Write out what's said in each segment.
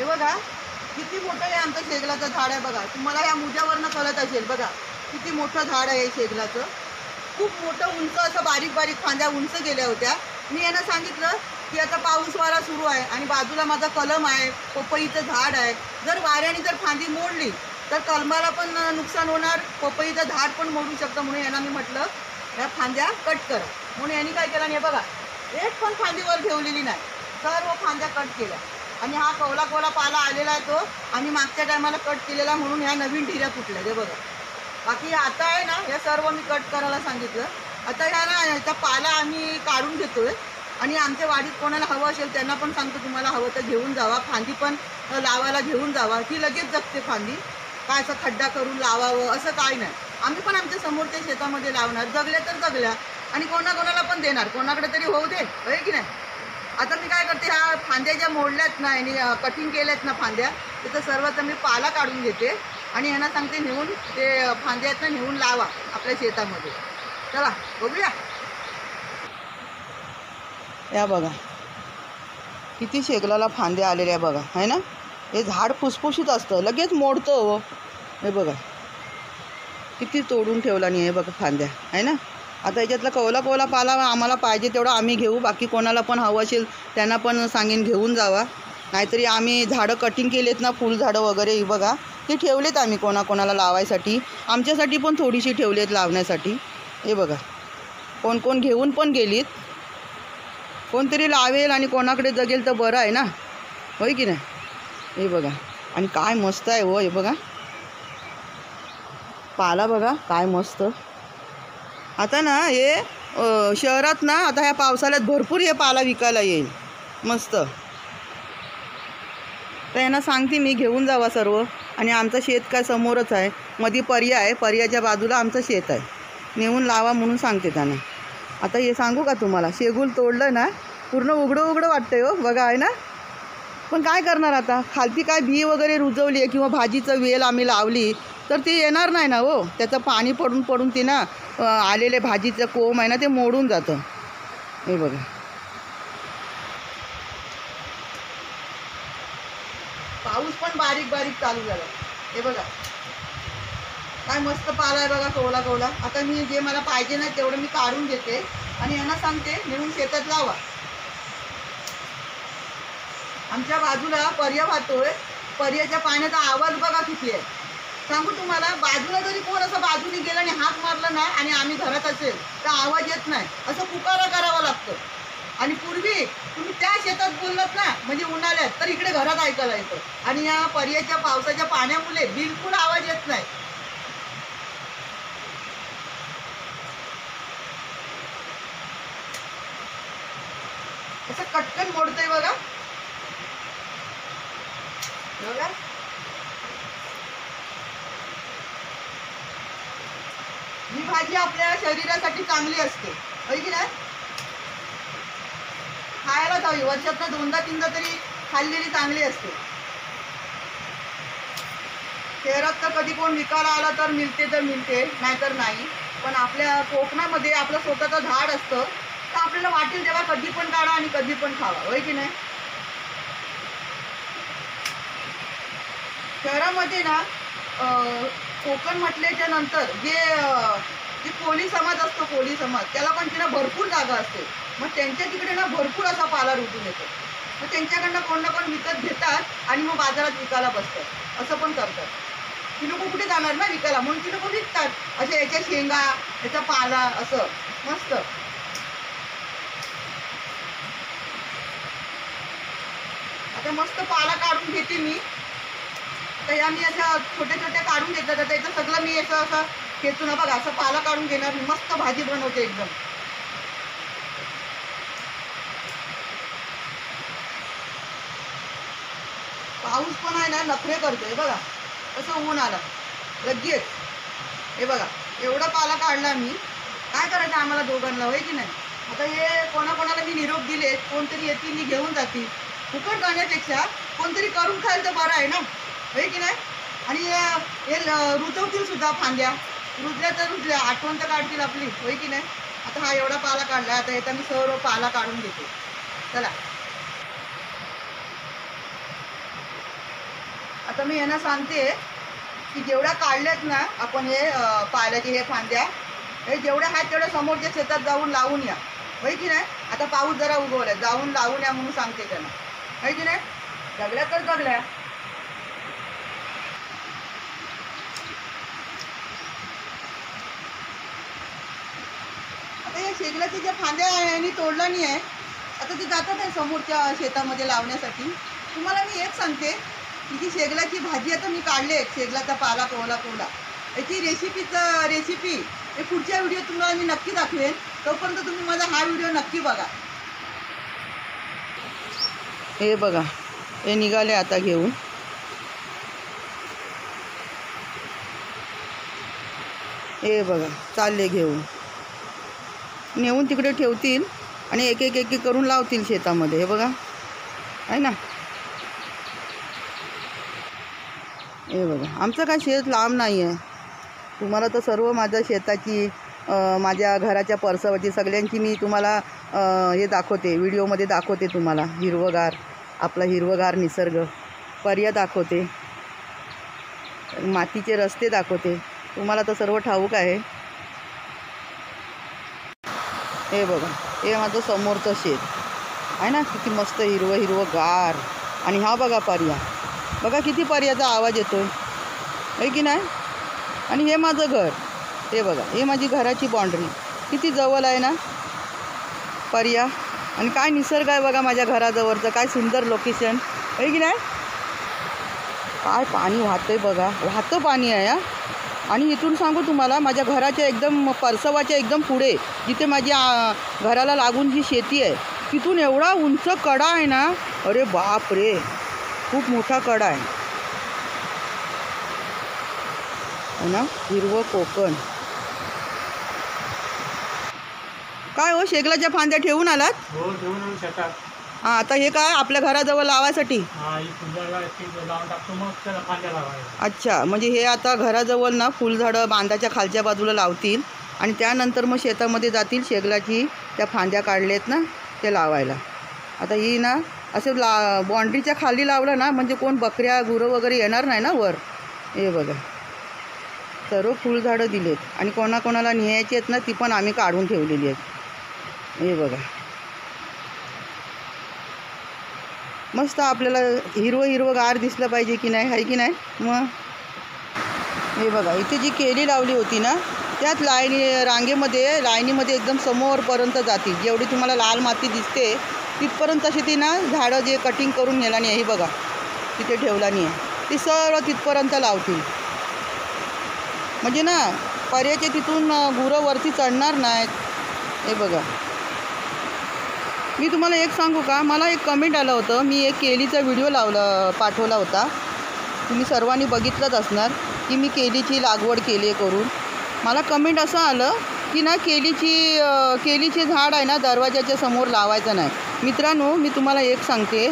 हे बघा किती मोठं हे आमचं शेगलाचं झाड आहे बघा. तुम्हाला या मुद्द्यावरनं कळत असेल बघा किती मोठं झाड आहे शेगलाचं. खूप मोठं उंच असं बारीक बारीक फांद्या उंच गेल्या होत्या. मी यांना सांगितलं की आता पाऊस वारा सुरू आहे आणि बाजूला माझा कलम आहे, पपईचं झाड आहे. जर वाऱ्याने जर फांदी मोडली तर कलमाला पण नुकसान होणार, पपईचं झाड पण मोडू शकतं. म्हणून यांना मी म्हटलं ह्या फांद्या कट करा. म्हणून यांनी काय केलं, हे बघा एक पण फांदीवर ठेवलेली नाही, सर्व फांद्या कट केल्या. आणि हा कवला कवला पाला आलेला आहे तो आम्ही मागच्या टायमाला कट केलेला, म्हणून ह्या नवीन ढिऱ्या फुटल्या. हे बघा बाकी आता आहे ना हे सर्व मी कट करायला सांगितलं. आता ह्या ना ह्याचा पाला आम्ही काढून घेतोय आणि आमच्या वाडीत कोणाला हवं असेल त्यांना पण सांगतो तुम्हाला हवं तर घेऊन जावा. फांदी पण लावायला घेऊन जावा, ती लगेच जगते फांदी. काय असं खड्डा करून लावावं असं काय नाही. आम्ही पण आमच्या समोरच्या शेतामध्ये लावणार, जगल्या तर जगल्या आणि कोणाकोणाला पण देणार, कोणाकडे तरी होऊ दे, होय की नाही. आता मी काय करते, ह्या फांद्या ज्या मोडल्यात ना आणि कटिंग केल्यात ना फांद्या, तिथं सर्वात मी पाला काढून घेते आणि ह्यांना सांगते नेऊन ते फांद्यात ना नेऊन लावा आपल्या शेतामध्ये. चला बघूया. या बघा किती शेगलाला फांद्या आलेल्या आहे बघा, आहे ना. हे झाड फुसफुशीत असतं, लगेच मोडतं हो. हे बघा किती तोडून ठेवला नाही, हे बघा फांद्या, आहे ना. आता याच्यातला कवला कवला पाला आम्हाला पाहिजे तेवढा आम्ही घेऊ, बाकी कोणाला पण हवं असेल त्यांना पण सांगेन घेऊन जावा. नाहीतरी आम्ही झाडं कटिंग केलेत ना, फुलझाडं वगैरे, ही बघा ते ठेवलेत आम्ही कोणाकोणाला लावायसाठी, आमच्यासाठी पण थोडीशी ठेवलेत लावण्यासाठी. हे बघा कोण कोण घेऊन पण गेलीत. कोणतरी लावेल आणि कोणाकडे जगेल तर बरं आहे ना, होय की नाही. हे बघा आणि काय मस्त आहे हो, हे बघा पाला बघा काय मस्त. आता ना हे शहरात ना आता ह्या पावसाळ्यात भरपूर हे पाला विकायला येईल मस्त. तर यांना सांगते मी घेऊन जावा सर्व. आणि आमचं शेत काय समोरच आहे, मध्ये पर्या आहे, पर्याच्या बाजूला आमचं शेत आहे, नेऊन लावा म्हणून सांगते त्यांना. आता हे सांगू का तुम्हाला, शेगूल तोडलं ना पूर्ण उघडं उघडं वाटतंय हो बघा, आहे ना. पण काय करणार आता, खालती काय बी वगैरे रुजवली आहे किंवा भाजीचं वेल आम्ही लावली तर ती येणार नाही ना हो. त्याचं पाणी पडून पडून ती ना आलेले भाजीचं कोंब आहे ना ते मोडून जातं. हे बघा पाऊस पण बारीक बारीक चालू झाला. हे बघा काय मस्त पाला आहे बघा, कवला कवला. आता मी जे मला पाहिजे ना तेवढं मी काढून घेते आणि यांना सांगते नेऊन शेतात लावा. आमच्या बाजूला पर्या वाहतोय, पर्याच्या पाण्याचा आवाज बघा किती आहे. सांगू तुम्हाला, बाजूला जरी कोण असं बाजूने गेलं आणि हात मारला ना आणि आम्ही घरात असेल तर आवाज येत नाही, असं पुकारा करावा लागतं. आणि पूर्वी तुम्ही त्या शेतात बोललात ना म्हणजे उन्हाळ्यात तर इकडे घरात ऐकायला येतं. आणि या पर्याच्या पावसाच्या पाण्यामुळे बिलकुल आवाज येत नाही. असं कटकन मोडतंय बघा बघा. ही भाजी आपल्या शरीरासाठी चांगली असते, होय की नाही. खायला जावी, वर्षातनं दोनदा तीनदा तरी खाल्लेली चांगली असते. शहरात तर कधी कोण विकायला आला तर मिळते तर मिळते, नाहीतर नाही. पण आपल्या कोकणामध्ये आपलं स्वतःचं झाड असतं तर आपल्याला वाटेल तेव्हा कधी पण काढा आणि कधी पण खावा, होय की नाही. शहरामध्ये ना कोकण म्हटल्याच्या नंतर जे कोळी समाज असतो, कोळी समाज, त्याला पण तिला भरपूर जागा असते. मग त्यांच्या तिकडे ना भरपूर असा पाला रुजून येतो. मग त्यांच्याकडनं कोण ना कोण विकत घेतात आणि मग बाजारात विकायला बसतात, असं पण करतात. ती लोक कुठे जाणार ना विकायला, म्हणून ती लोक विकतात अशा याच्या शेंगा, याचा पाला असं मस्त. आता मस्त पाला काढून घेते मी. तर या मी अशा छोट्या छोट्या काढून घेतलं तर त्याचं सगळं मी असं खेचून बघा असं पाला काढून घेणार, मस्त भाजी बनवते एकदम. पाऊस पण आहे ना नखरे करतोय बघा, कसं ऊन आला लगेच. हे बघा एवढा पाला काढला मी, काय करायचं आम्हाला दोघांना, होय की नाही. आता हे कोणाकोणाला मी निरोप दिले, कोणतरी येतील मी घेऊन जातील. फुकट जाण्यापेक्षा कोणतरी करून खायला तर बरं आहे ना, होय की नाही. आणि हे रुजवतील सुद्धा फांद्या, रुजल्या तर रुजल्या, आठवण तर काढतील आपली, होय की नाही. आता हा एवढा पाला काढला, आता येता मी सर्व पाला काढून घेते. चला आता मी यांना सांगते की जेवढ्या काढल्यात ना आपण हे पाल्याचे हे फांद्या, हे जेवढ्या आहेत तेवढ्या समोरच्या शेतात जाऊन लावून या, होय की नाही. आता पाऊस जरा उगवलाय, जाऊन लावून या म्हणून सांगते त्यांना, होय की नाही. जगल्या तर जगल्या. आता या शेगलाच्या ज्या फांद्या यांनी तोडला नाही आहे, आता ते जातात आहे समोरच्या शेतामध्ये लावण्यासाठी. तुम्हाला मी एक सांगते की जी शेगलाची भाजी आता मी काढले, शेगलाचा पाला कोवला याची रेसिपी हे पुढच्या व्हिडिओ तुम्हाला मी नक्की दाखवेन. तोपर्यंत तुम्ही माझा हा व्हिडिओ नक्की बघा. हे बघा, हे निघाले आता घेऊन. हे बघा चालले घेऊन, नेऊन तिकडे ठेवतील आणि एक एक करून लावतील शेतामध्ये. हे बघा आहे ना. हे बघा, आमचं काय शेत लांब नाही आहे. तुम्हाला तर सर्व माझ्या शेताची, माझ्या घराच्या परसवाची सगळ्यांची मी तुम्हाला हे दाखवते, व्हिडिओमध्ये दाखवते तुम्हाला. हिरवगार, आपला हिरवगार निसर्ग, पर्याय दाखवते, मातीचे रस्ते दाखवते. तुम्हाला तर सर्व ठाऊक आहे. हे बघा, हे माझं समोरचं शेत आहे ना, किती मस्त हिरवगार. आणि हा बघा पर्या, बघा किती पर्याचा आवाज येतोय, आहे की नाही. आणि हे माझं घर, हे बघा, हे माझी घराची बाउंड्री, किती जवळ आहे ना पर्या. आणि काय निसर्ग आहे बघा माझ्या घराजवळचं, काय सुंदर लोकेशन, आहे की नाही. काय पाणी वाहतंय बघा, वाहतं पाणी आहे. आणि इथून सांगू तुम्हाला, माझ्या घराच्या एकदम परसवाच्या एकदम पुढे, जिथे माझ्या घराला लागून जी शेती आहे, तिथून एवढा उंच कडा आहे ना, अरे बाप रे, खूप मोठा कडा आहे ना. हिरवं कोकण. काय हो, शेगलाच्या फांद्या ठेवून आलात? हो, ठेवून आलो शेतात. हां, आता हे काय आपल्या घराजवळ लावायसाठी? अच्छा, म्हणजे हे आता घराजवळ ना फुलझाडं बांधाच्या खालच्या बाजूला लावतील आणि त्यानंतर मग शेतामध्ये जातील, शेगलाची त्या फांद्या काढलेत ना ते लावायला. आता ही ना असं बाउंड्रीच्या खाली लावलं ना, म्हणजे कोण बकऱ्या गुरं वगैरे येणार नाही ना वर. हे बघा, सर्व फुलझाडं दिलेत आणि कोणाकोणाला न्यायची आहेत ना, ती पण आम्ही काढून ठेवलेली आहेत. हे बघा, मस्त आपल्याला हिरवगार दिसलं पाहिजे की नाही, आहे की नाही. मग हे बघा, इथे जी केळी लावली होती ना, त्यात लाईनीमध्ये एकदम समोरपर्यंत जातील. जेवढी तुम्हाला लाल माती दिसते तिथपर्यंत अशी ती ना झाडं जे कटिंग करून नेला नाही, हे बघा तिथे ठेवला नाही आहे, ती सर्व तिथपर्यंत लावतील. म्हणजे ना पर्याचे तिथून गुरं वरती चढणार नाहीत. हे बघा, मी तुम्हाला एक सांगू का, मला एक कमेंट आलं होतं, मी एक केळीचा व्हिडिओ पाठवला होता, तुम्ही सर्वांनी बघितलंच असणार, की मी केळीची लागवड केली करून. मला कमेंट असं आलं की ना केळीचे झाड आहे ना दरवाजाच्या समोर लावायचं नाही. मित्रांनो, मी तुम्हाला एक सांगते,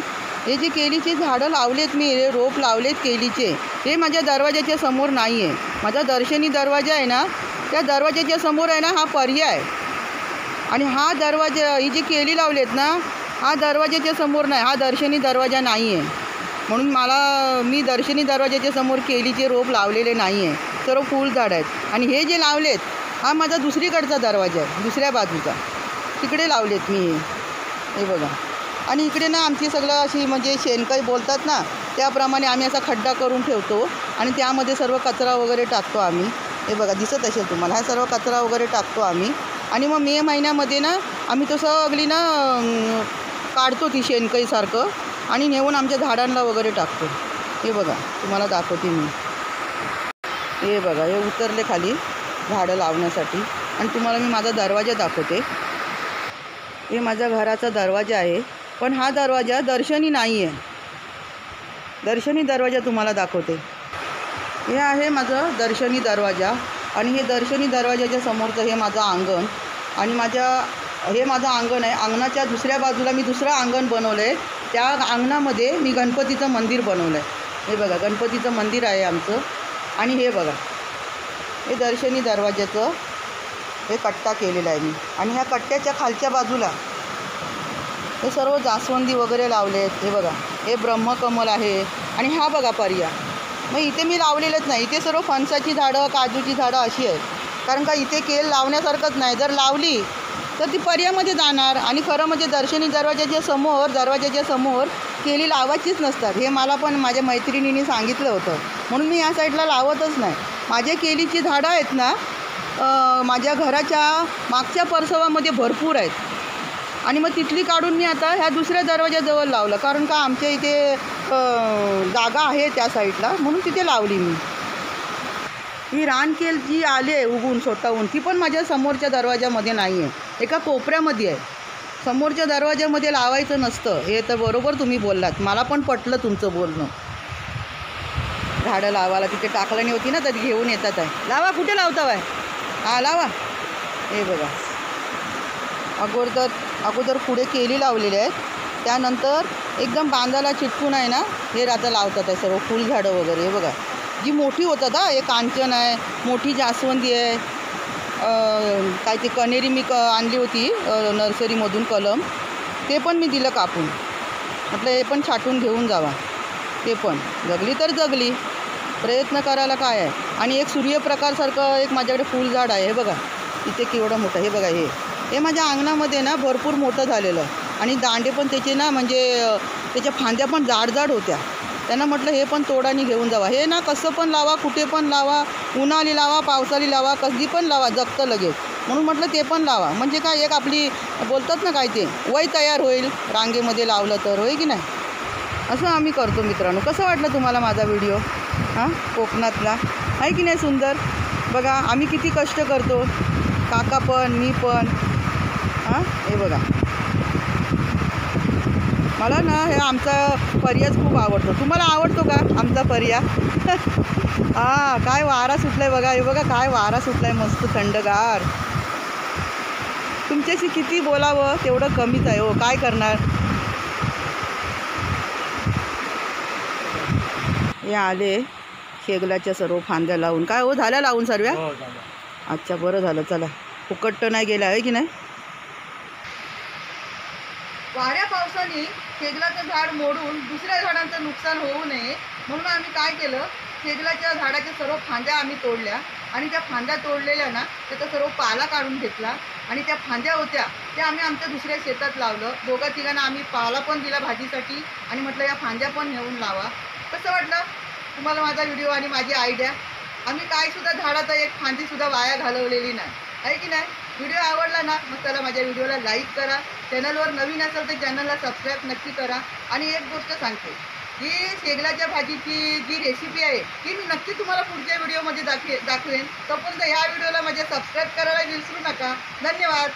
हे जे केळीचे झाडं लावलेत मी, हे रोप लावलेत केळीचे, हे माझ्या दरवाजाच्या समोर नाही आहे. माझा दर्शनी दरवाजा आहे ना, त्या दरवाजाच्या समोर आहे ना हा पर्याय. आणि हा दरवाजा, ही जी केळी लावलेत ना, हा दरवाजाच्या समोर नाही, हा दर्शनी दरवाजा नाही आहे. म्हणून मी दर्शनी दरवाजाच्या समोर केळीचे रोप लावलेले नाही आहे, सर्व फुलझाड आहेत. आणि हे जे लावलेत, हा माझा दुसरीकडचा दरवाजा आहे, दुसऱ्या बाजूचा, तिकडे लावलेत मी हे बघा. आणि इकडे ना आमची सगळं अशी म्हणजे शेणखत बोलतात ना, त्याप्रमाणे आम्ही असा खड्डा करून ठेवतो आणि त्यामध्ये सर्व कचरा वगैरे टाकतो आम्ही. हे बघा, दिसत असेल तुम्हाला, हा सर्व कचरा वगैरे टाकतो आम्ही. आणि मग मे महिन्यामध्ये ना आम्ही तो सगळी ना काढतो ती शेणखईसारखं आणि नेऊन आमच्या झाडांना वगैरे टाकतो. हे बघा, तुम्हाला दाखवते मी. हे बघा, हे उतरले खाली झाडं लावण्यासाठी. आणि तुम्हाला मी माझा दरवाजा दाखवते. हे माझ्या घराचा दरवाजा आहे, पण हा दरवाजा दर्शनी नाही आहे. दर्शनी दरवाजा तुम्हाला दाखवते. हे आहे माझं दर्शनी दरवाजा. आणि हे दर्शनी दरवाजाच्या समोरचं हे माझं अंगण. आणि हे माझं अंगण आहे. अंगणाच्या दुसऱ्या बाजूला मी दुसरं अंगण बनवलं आहे. त्या अंगणामध्ये मी गणपतीचं मंदिर बनवलं आहे. हे बघा, गणपतीचं मंदिर आहे आमचं. आणि हे बघा, हे दर्शनी दरवाजाचं हे कट्टा केलेला आहे मी. आणि ह्या कट्ट्याच्या खालच्या बाजूला हे सर्व जास्वंदी वगैरे लावले आहेत. हे बघा, हे ब्रह्मकमल आहे. आणि हा बघा पर्या, मग इथे मी लावलेलंच नाही. इथे सर्व फणसाची झाडं, काजूची झाडं अशी आहेत. कारण का इथे केल लावण्यासारखंच नाही. जर लावली तर ती पर्यामध्ये जाणार आणि खरं म्हणजे दर्शनी दरवाजाच्या समोर केली लावायचीच नसतात. हे मला पण माझ्या मैत्रिणींनी सांगितलं होतं. म्हणून मी या साईडला लावतच नाही. माझे केलीची झाडं आहेत ना माझ्या घराच्या मागच्या परसवामध्ये भरपूर आहेत आणि मग तिथली काढून मी आता ह्या दुसऱ्या दरवाजाजवळ लावलं. कारण का आमच्या इथे जागा आहे त्या साईडला, म्हणून तिथे लावली मी. ही रानकेल जी आली आहे उगून स्वतःहून, ती पण माझ्या समोरच्या दरवाजामध्ये नाही आहे, एका कोपऱ्यामध्ये आहे. समोरच्या दरवाजामध्ये लावायचं नसतं. हे तर बरोबर तुम्ही बोललात. मला पण पटलं तुमचं बोलणं. झाडं लावायला तिथे टाकल्याने होती ना, तर घेऊन येतात आहे. लावा. कुठे लावता बाय? हां लावा. हे बघा, अगोदर पुढे केली लावलेली आहेत. त्यानंतर एकदम बांधाला चिटकून आहे ना हे आता लावतात आहे सर्व फुलझाडं वगैरे. हे बघा जी मोठी होतात. हे कांचन आहे, मोठी जास्वंदी आहे, काय ते कनेरी मी आणली होती नर्सरीमधून कलम, ते पण मी दिलं कापून. म्हटलं हे पण छाटून घेऊन जावा. ते पण जगली तर जगली, प्रयत्न करायला काय आहे. आणि एक सूर्यप्रकाशसारखं एक माझ्याकडे फुलझाड आहे. हे बघा इथे केवढं मोठं. हे बघा हे माझ्या अंगणामध्ये ना भरपूर मोठं झालेलं आणि दांडे पण त्याचे ना म्हणजे त्याच्या फांद्या पण जाड होत्या. त्यांना म्हटलं हे पण तोडानी घेऊन जावा. हे ना कसं पण लावा, कुठे पण लावा, उन्हाळी लावा, पावसाळी लावा, कधी पण लावा, जगतं लगेच. म्हणून म्हटलं ते पण लावा. म्हणजे काय एक आपली बोलतात ना काय ते वय तयार होईल रांगेमध्ये लावलं तर, होय की नाही. असं आम्ही करतो मित्रांनो. कसं वाटलं तुम्हाला माझा व्हिडिओ? कोकणातला आहे की नाही सुंदर? बघा आम्ही किती कष्ट करतो, काका पण मी पण. हे बघा मला ना हे आमचा पर्याच खूप आवडतो. तुम्हाला आवडतो का आमचा पर्या? काय वारा सुटलाय बघा. हे बघा काय वारा सुटलाय मस्त थंडगार. तुमच्याशी किती बोलावं तेवढं कमीच आहे हो, काय करणार. हे आले शेगलाच्या सर्व फांद्या लावून. काय हो झाल्या लावून सर्व्या? अच्छा बरं झालं. चला फुकट नाही गेला आहे की नाही. वाऱ्या पावसाने शेगलाचं झाड मोडून दुसऱ्या झाडांचं नुकसान होऊ नये म्हणून आम्ही काय केलं, शेगलाच्या झाडाच्या सर्व फांद्या आम्ही तोडल्या आणि त्या फांद्या तोडलेल्या ना त्याचा सर्व पाला काढून घेतला आणि त्या फांद्या होत्या त्या आम्ही आमच्या दुसऱ्या शेतात लावलं. दोघा तिघांना आम्ही पाला पण दिला भाजीसाठी आणि म्हटलं या फांद्या पण नेऊन लावा. कसं वाटलं तुम्हाला माझा व्हिडिओ आणि माझी आयडिया? आम्ही कायसुद्धा झाडाचा एक फांदीसुद्धा वाया घालवलेली नाही, आहे की नाही. व्हिडिओ आवडला ना मग चला माझ्या व्हिडिओला लाईक करा. चॅनलवर नवीन असेल तर चॅनलला सबस्क्राईब नक्की करा. आणि एक गोष्ट सांगते, ही शेगलाच्या भाजीची जी रेसिपी आहे ती मी नक्की तुम्हाला पुढच्या व्हिडिओमध्ये दाखवेन. तोपर्यंत ह्या व्हिडिओला माझ्या सबस्क्राईब करायला विसरू नका. धन्यवाद.